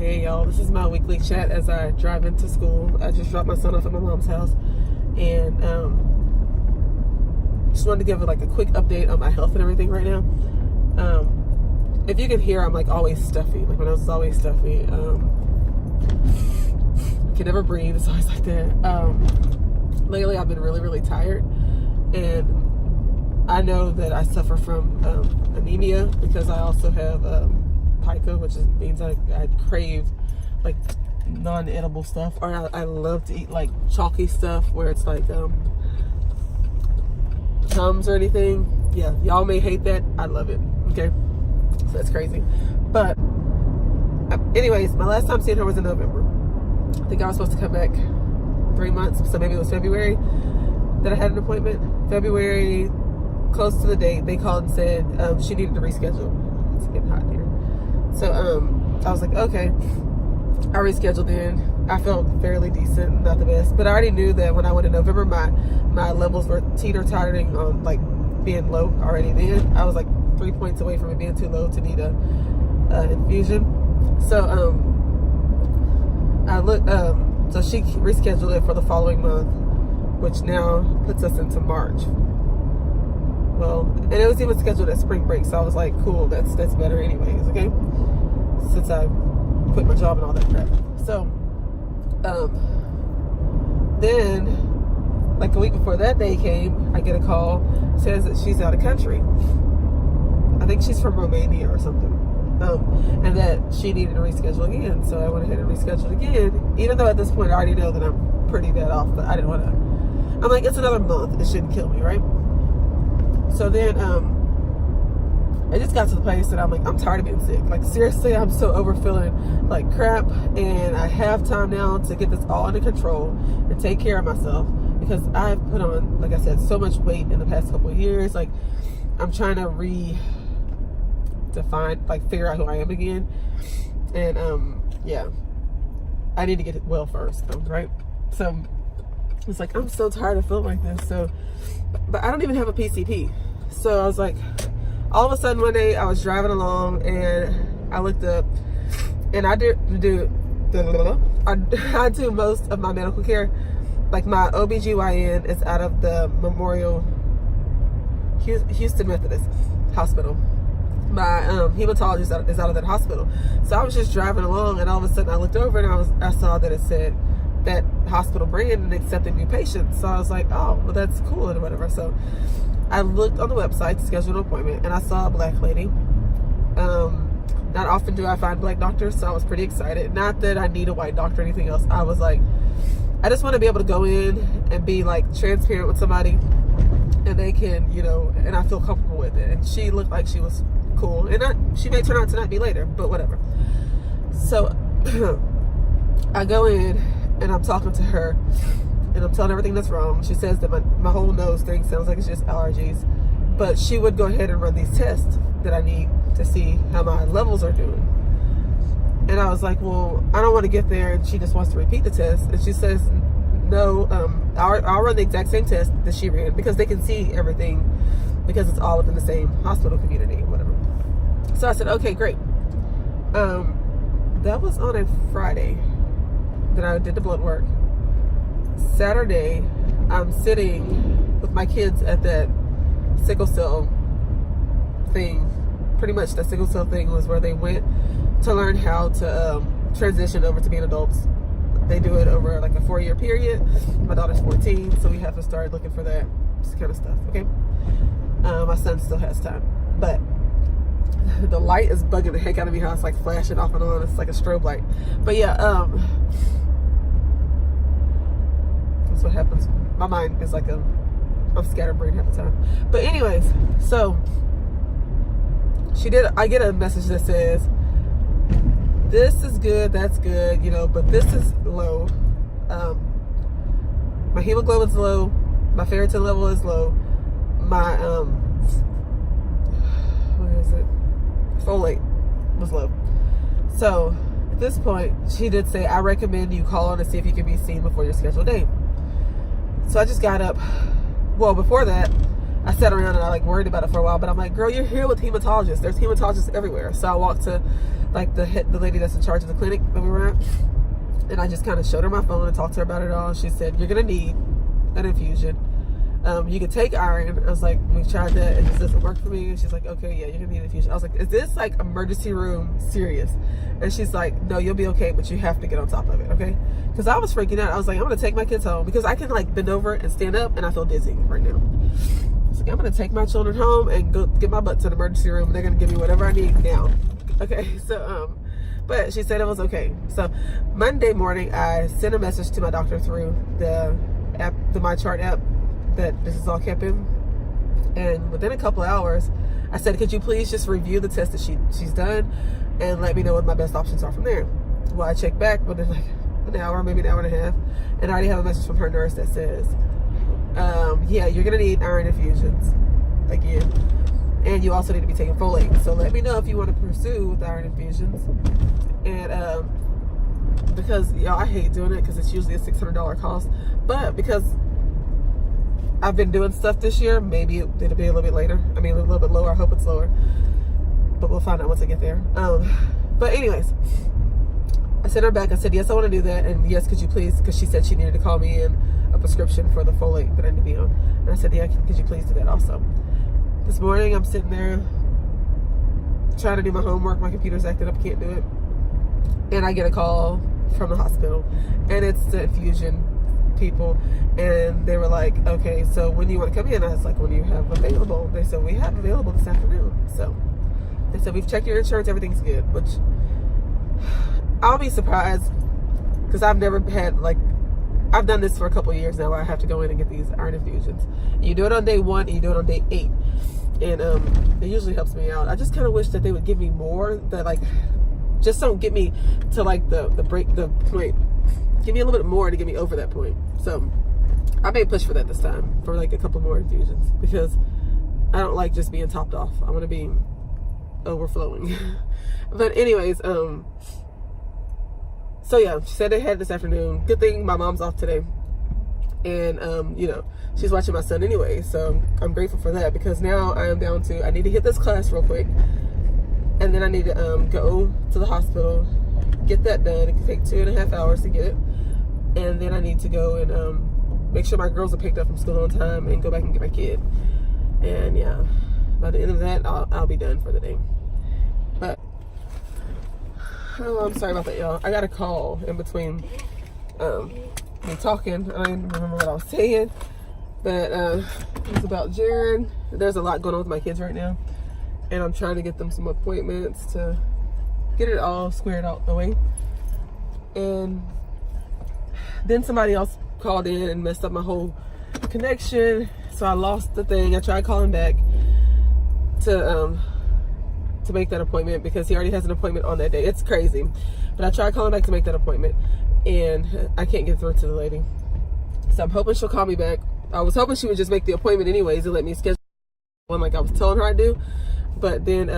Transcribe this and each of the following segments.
Hey y'all, this is my weekly chat as I drive into school. I just dropped my son off at my mom's house, and just wanted to give like a quick update on my health and everything right now. If you can hear, I'm like always stuffy. Like my nose is always stuffy. I can never breathe. It's always like that. Lately, I've been really tired, and I know that I suffer from anemia because I also have pica, which means I crave like non-edible stuff, or I love to eat like chalky stuff where it's like Tums or anything. Yeah, y'all may hate that. I love it. Okay, so that's crazy. But anyways, my last time seeing her was in November. I think I was supposed to come back 3 months, so maybe it was February that I had an appointment. February, close to the date, they called and said she needed to reschedule. It's getting hot here. So I was like, okay. I rescheduled in. I felt fairly decent, not the best, but I already knew that when I went in November, my levels were teeter-tottering on like being low already. Then I was like 3 points away from it being too low to need a infusion. So I looked. So she rescheduled it for the following month, which now puts us into March. Well, and it was even scheduled at spring break, so I was like, cool, that's better anyways, okay? Since I quit my job and all that crap. So, then, like a week before that day came, I get a call, says that she's out of country. I think she's from Romania or something. And that she needed to reschedule again. So I went ahead and rescheduled again, even though at this point I already know that I'm pretty bad off, but I didn't want to. I'm like, it's another month. It shouldn't kill me, right? So then, it just got to the place that I'm like, I'm tired of being sick. Like, seriously, I'm so over feeling like crap, and I have time now to get this all under control and take care of myself, because I've put on, like I said, so much weight in the past couple of years. Like, I'm trying to figure out who I am again. And, yeah, I need to get well first, right? So it's like, I'm so tired of feeling like this. So, but I don't even have a PCP. So I was like, all of a sudden one day I was driving along and I looked up, and I do most of my medical care. Like my OBGYN is out of the Memorial Houston Methodist Hospital. My hematologist is out of that hospital. So I was just driving along, and all of a sudden I looked over and I saw that it said that hospital brand and accepting new patients. So I was like, oh, well, that's cool or whatever. So I looked on the website to schedule an appointment, and I saw a black lady. Not often do I find black doctors, so I was pretty excited. Not that I need a white doctor or anything else. I was like, I just want to be able to go in and be like transparent with somebody, and they can, and I feel comfortable with it. And she looked like she was cool, and she may turn out to not be later, but whatever. So I go in and I'm talking to her, and I'm telling her everything that's wrong. She says that my whole nose thing sounds like it's just allergies, but she would go ahead and run these tests that I need to see how my levels are doing. And I was like, well, I don't want to get there, and she just wants to repeat the test. And she says, no, I'll run the exact same test that she ran, because they can see everything, because it's all within the same hospital community, whatever. So I said, okay, great. That was on a Friday that I did the blood work. Saturday, I'm sitting with my kids at that sickle cell thing. Pretty much the sickle cell thing was where they went to learn how to transition over to being adults. They do it over like a 4-year period. My daughter's 14, so we have to start looking for that kind of stuff, okay? My son still has time, but the light is bugging the heck out of me, how it's like flashing off and on. It's like a strobe light. But yeah, that's what happens. My mind is like I'm scatterbrained half the time. But anyways, so I get a message that says, this is good, that's good, but this is low. My hemoglobin's low, my ferritin level is low, my folate was low. So at this point, she did say, I recommend you call on to see if you can be seen before your scheduled date. So I just got up. Well, before that, I sat around and I like worried about it for a while, but I'm like, girl, you're here with hematologists. There's hematologists everywhere. So I walked to like the lady that's in charge of the clinic that we were at, and I just kind of showed her my phone and talked to her about it all. She said, you're gonna need an infusion. You can take iron. I was like, we tried that and it doesn't work for me. And she's like, okay, yeah, you're gonna need an infusion. I was like, is this like emergency room serious? And she's like, no, you'll be okay, but you have to get on top of it, okay? Because I was freaking out. I was like, I'm gonna take my kids home because I can like bend over and stand up and I feel dizzy right now. I was like, I'm gonna take my children home and go get my butt to the emergency room. And they're gonna give me whatever I need now. Okay, so but she said it was okay. So Monday morning, I sent a message to my doctor through the app, the MyChart app, that this is all kept in. And within a couple hours, I said, could you please just review the test that she's done and let me know what my best options are from there. Well, I checked back within like an hour, maybe an hour and a half, and I already have a message from her nurse that says, yeah, you're gonna need iron infusions again, and you also need to be taking folate. So let me know if you want to pursue with iron infusions. And because y'all, I hate doing it because it's usually a $600 cost, but because I've been doing stuff this year, maybe it'll be a little bit later. I mean, a little bit lower. I hope it's lower, but we'll find out once I get there. But anyways, I sent her back. I said, yes, I want to do that. And yes, could you please, because she said she needed to call me in a prescription for the folate that I need to be on. And I said, yeah, could you please do that also? This morning, I'm sitting there trying to do my homework. My computer's acting up, can't do it. And I get a call from the hospital, and it's the infusion people, and they were like, okay, so when do you want to come in? I was like, when do you have available? They said, we have available this afternoon. So they said, we've checked your insurance, everything's good, which I'll be surprised because I've never had, like, I've done this for a couple of years now where I have to go in and get these iron infusions. You do it on day 1 and you do it on day 8, and it usually helps me out. I just kind of wish that they would give me more, that like just don't get me to like the point. Give me a little bit more to get me over that point. So I may push for that this time, for like a couple more infusions, because I don't like just being topped off. I want to be overflowing. But anyways, so yeah, she said they had this afternoon. Good thing my mom's off today, and you know, she's watching my son anyway, so I'm grateful for that, because now I am down to, I need to hit this class real quick, and then I need to go to the hospital, get that done. It can take 2.5 hours to get it. And then I need to go and make sure my girls are picked up from school on time and go back and get my kid. And yeah, by the end of that, I'll be done for the day. But, oh, I'm sorry about that, y'all. I got a call in between me talking. I don't even remember what I was saying. But it's about Jaron. There's a lot going on with my kids right now. And I'm trying to get them some appointments to get it all squared out the way. And then somebody else called in and messed up my whole connection, so I lost the thing. I tried calling back to make that appointment, because he already has an appointment on that day. It's crazy, but I tried calling back to make that appointment, and I can't get through to the lady. So I'm hoping she'll call me back. I was hoping she would just make the appointment anyways and let me schedule one like I was telling her I'd do. But then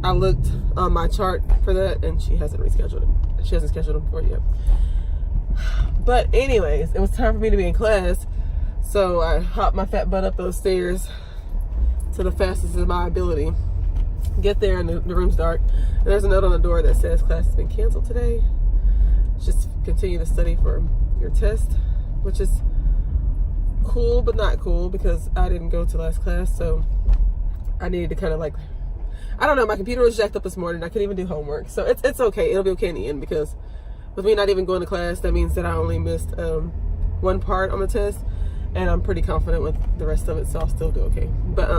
I looked on my chart for that, and she hasn't rescheduled it. She hasn't scheduled them for it yet. But anyways, it was time for me to be in class, so I hopped my fat butt up those stairs to the fastest of my ability. Get there, and the room's dark. And there's a note on the door that says class has been canceled today. Just continue to study for your test, which is cool but not cool, because I didn't go to last class, so I needed to kind of like, I don't know, my computer was jacked up this morning. I couldn't even do homework. So it's okay. It'll be okay in the end, because with me not even going to class, that means that I only missed one part on the test, and I'm pretty confident with the rest of it, so I'll still do okay. But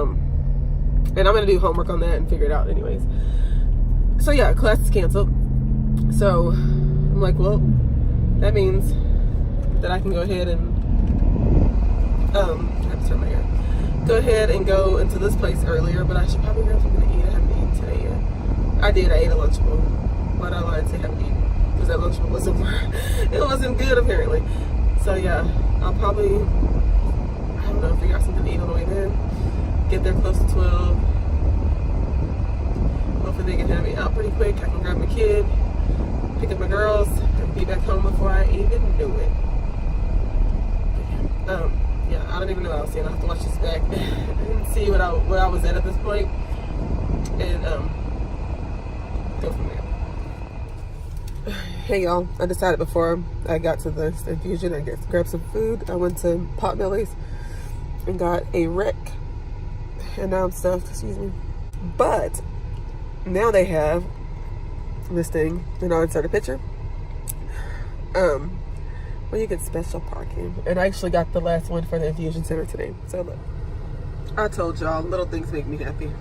and I'm gonna do homework on that and figure it out anyways. So yeah, class is canceled. So I'm like, well, that means that I can go ahead and I have to turn my hair. Go ahead and go into this place earlier, but I should probably grab something to eat. I haven't eaten today yet. I did. I ate a Lunchable. Why did I lie and say I haven't eaten? Because that Lunchable wasn't it wasn't good apparently. So yeah, I'll probably, I don't know, figure out something to eat on the way there. Get there close to 12. Hopefully they can have me out pretty quick. I can grab my kid, pick up my girls, and be back home before I even know it. yeah, I don't even know what I was saying. I have to watch this back and see where I was at this point, and go from there. Hey y'all, I decided before I got to the infusion, I grabbed some food. I went to Potbelly's and got a wreck, and now I'm stuffed, excuse me. But now they have this thing, and I'll insert a picture, where you get special parking. And I actually got the last one for the infusion center today. So look, I told y'all, little things make me happy.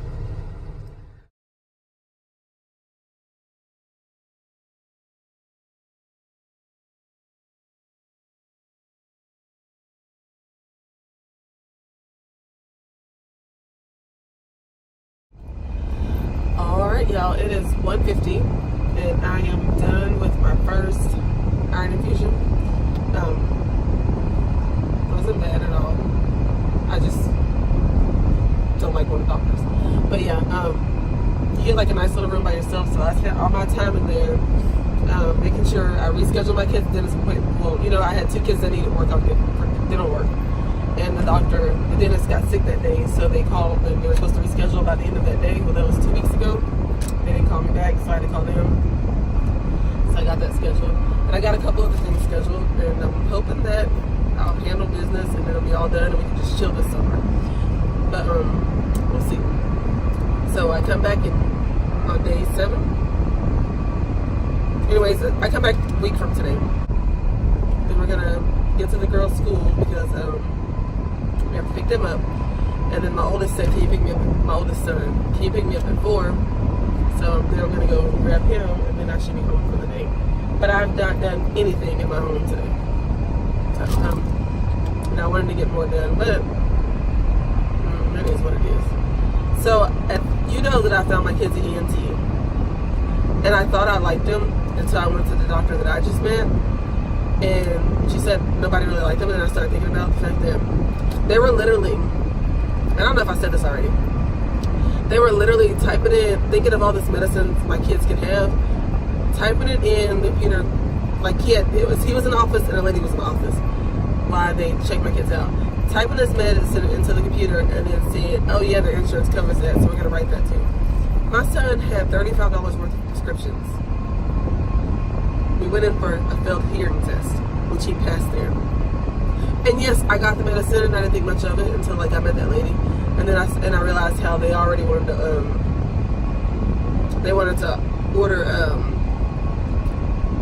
Alright y'all, it is 1:50 and I am done with my first iron infusion. Wasn't bad at all. I just don't like going to doctors. But yeah, you get like a nice little room by yourself, so I spent all my time in there making sure I rescheduled my kids' dentist appointment. Well, you know, I had 2 kids that needed work on dental work. And the dentist got sick that day, so they called, and they were supposed to reschedule by the end of that day. Well, that was 2 weeks ago. They didn't call me back, so I had to call them. So I got that scheduled. And I got a couple other things scheduled, and I'm hoping that I'll handle business and it'll be all done and we can just chill this summer. But we'll see. So I come back on day 7. Anyways, I come back a week from today. Then we're gonna get to the girls' school because we have to pick them up. And then my oldest said, can you pick me up? My oldest son, can you pick me up at 4? So then I'm gonna go grab him, and then I should be home for the day. But I've not done anything in my home today. So and I wanted to get more done, but that is what it is. So you know that I found my kids at ENT, and I thought I liked them until I went to the doctor that I just met. And she said nobody really liked them, and then I started thinking about the fact that they were literally, I don't know if I said this already, they were literally typing in, thinking of all this medicine my kids could have, typing it in the computer, like he was in the office and a lady was in the office while they checked my kids out, typing this medicine into the computer and then saying, oh yeah, the insurance covers that, so we're going to write that too. My son had $35 worth of prescriptions. We went in for a failed hearing test, which he passed there. And yes, I got the medicine and I didn't think much of it until like I met that lady. And then I realized how they already wanted to order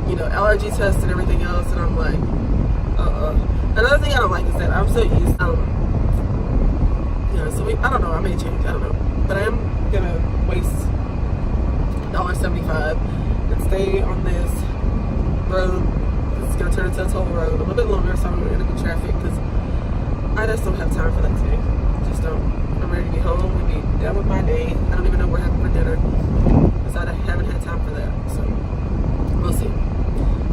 you know, allergy tests and everything else, and I'm like, Another thing I don't like is that I'm so used you know, so I don't know, I may change, I don't know. But I am gonna waste $1.75 and stay on this road. It's gonna turn into a toll road a little bit longer, so I'm gonna end up in traffic because I just don't have time for that today. Just don't. I'm ready to be home and be done with my day. I don't even know what we're having for dinner because I haven't had time for that. So we'll see.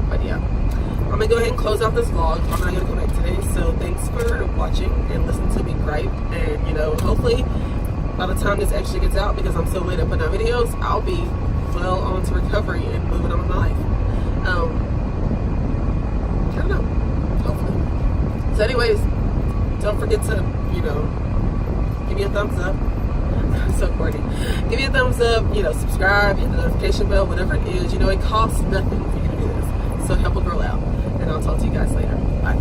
But yeah, I'm gonna go ahead and close out this vlog. I'm not gonna go back today. So thanks for watching and listening to me gripe. And you know, hopefully by the time this actually gets out, because I'm so late at putting out videos, I'll be well on to recovery and moving on with my life. I don't know. Hopefully. So anyways, don't forget to, you know, give me a thumbs up. So corny. Give me a thumbs up, you know, subscribe, hit the notification bell, whatever it is. You know, it costs nothing for you to do this. So help a girl out. And I'll talk to you guys later. Bye.